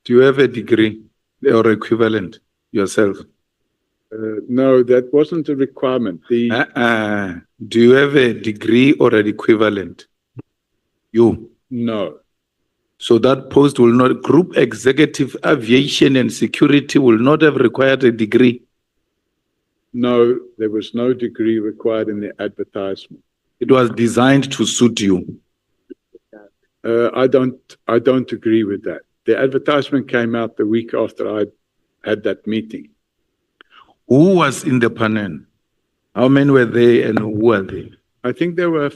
Do you have a degree or equivalent yourself? No, that wasn't a requirement. Do you have a degree or an equivalent? You? No. So that post will not, Group Executive Aviation and Security will not have required a degree? No, there was no degree required in the advertisement. It was designed to suit you. I don't agree with that. The advertisement came out the week after I had that meeting. Who was in the panel? How many were they and who were they? I think there were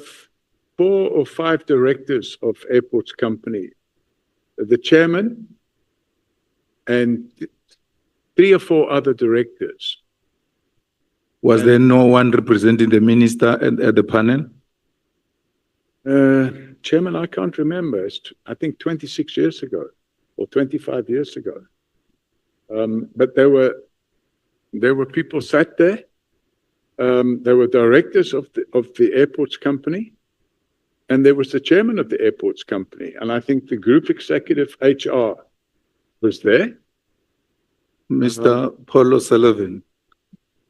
4 or 5 directors of Airports Company, the chairman and 3 or 4 other directors. Was there no one representing the minister at the panel? Chairman, I can't remember. It's, I think 26 years ago or 25 years ago. But there were people sat there. There were directors of the Airports Company, and there was the chairman of the Airports Company, and I think the group executive HR was there. Mr. Paul O'Sullivan,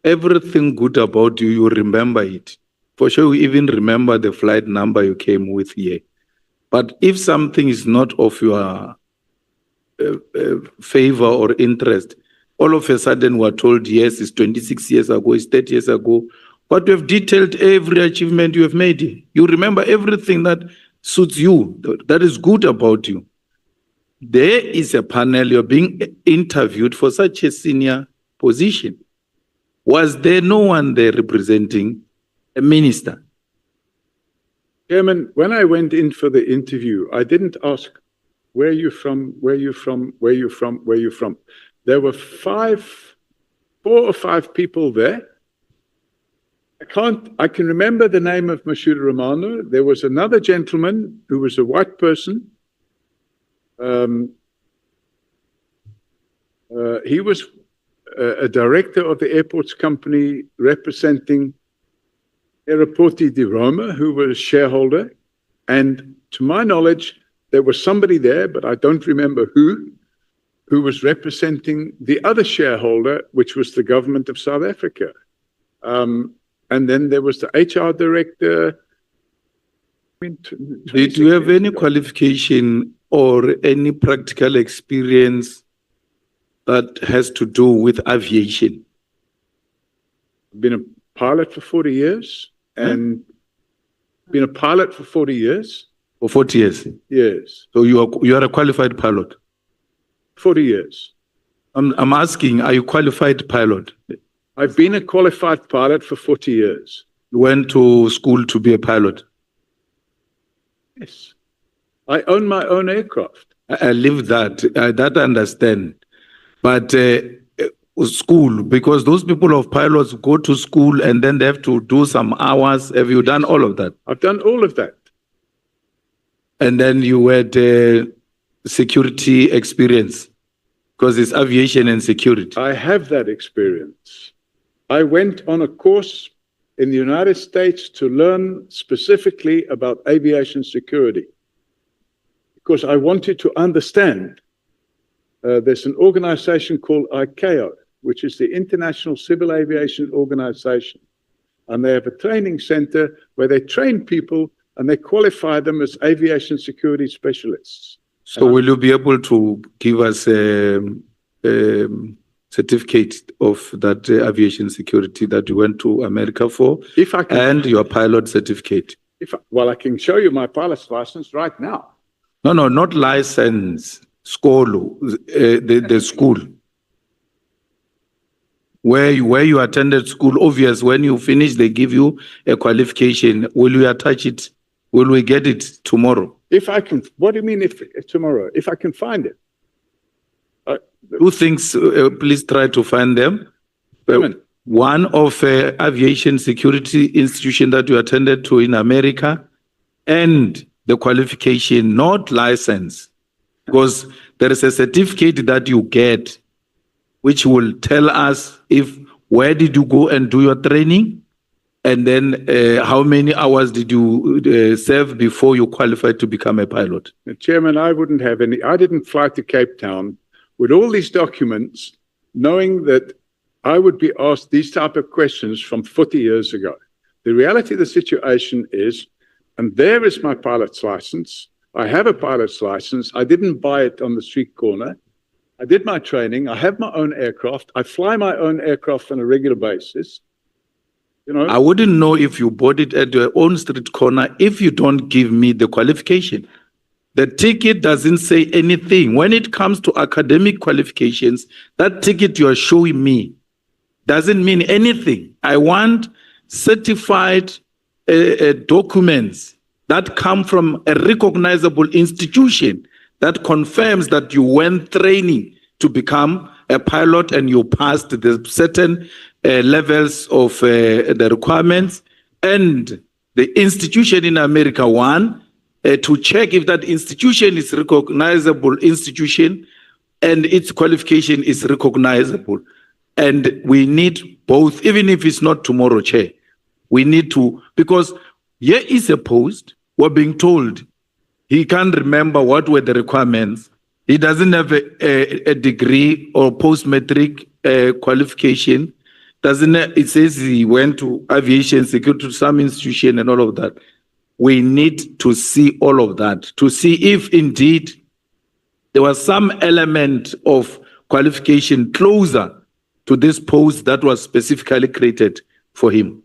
everything good about you, you remember it. For sure, you even remember the flight number you came with here. But if something is not of your favor or interest, all of a sudden we're told, yes, it's 26 years ago, it's 30 years ago. But you have detailed every achievement you have made. You remember everything that suits you, that is good about you. There is a panel, you're being interviewed for such a senior position. Was there no one there representing a minister? Chairman, when I went in for the interview, I didn't ask, where are you from, where are you from, where are you from, where are you from? There were 4 or 5 people there. I can remember the name of Monsieur Romano. There was another gentleman who was a white person. He was a director of the Airports Company representing Aeroporti di Roma, who was a shareholder. And to my knowledge, there was somebody there, but I don't remember who was representing the other shareholder, which was the government of South Africa. And then there was the HR director. Did you have any qualification or any practical experience that has to do with aviation? I've been a pilot for 40 years and been a pilot for 40 years. For 40 years? Yes. So you are a qualified pilot? 40 years. I'm asking, are you qualified pilot? I've been a qualified pilot for 40 years. You went to school to be a pilot? Yes. I own my own aircraft. I live that. That I understand. But school, because those people of pilots go to school and then they have to do some hours. Have you done all of that? I've done all of that. And then you had security experience, because it's aviation and security. I have that experience. I went on a course in the United States to learn specifically about aviation security, because I wanted to understand. There's an organization called ICAO, which is the International Civil Aviation Organization. And they have a training center where they train people and they qualify them as aviation security specialists. So will you be able to give us a certificate of that aviation security that you went to America for, if I can, and your pilot certificate? Well, I can show you my pilot's license right now. No, not license. School, the school. Where you attended school, obvious, when you finish, they give you a qualification. Will you attach it? Will we get it tomorrow? If I can, what do you mean if tomorrow? If I can find it. 2 things, please try to find them. One of aviation security institution that you attended to in America, and the qualification, not license. Because there is a certificate that you get, which will tell us where did you go and do your training, and then how many hours did you serve before you qualified to become a pilot. Chairman, I wouldn't have any. I didn't fly to Cape Town. with all these documents, knowing that I would be asked these type of questions from 40 years ago. The reality of the situation is, and there is my pilot's license. I have a pilot's license. I didn't buy it on the street corner. I did my training. I have my own aircraft. I fly my own aircraft on a regular basis. You know, I wouldn't know if you bought it at your own street corner if you don't give me the qualification. The ticket doesn't say anything. When it comes to academic qualifications, that ticket you are showing me doesn't mean anything. I want certified documents that come from a recognizable institution that confirms that you went training to become a pilot and you passed the certain levels of the requirements, and the institution in America to check if that institution is recognizable institution and its qualification is recognizable. And we need both, even if it's not tomorrow, Chair. We need to, because here is a post, we're being told he can't remember what were the requirements. He doesn't have a degree or post-matric qualification. It says he went to aviation security to some institution and all of that. We need to see all of that, to see if indeed there was some element of qualification closer to this post that was specifically created for him.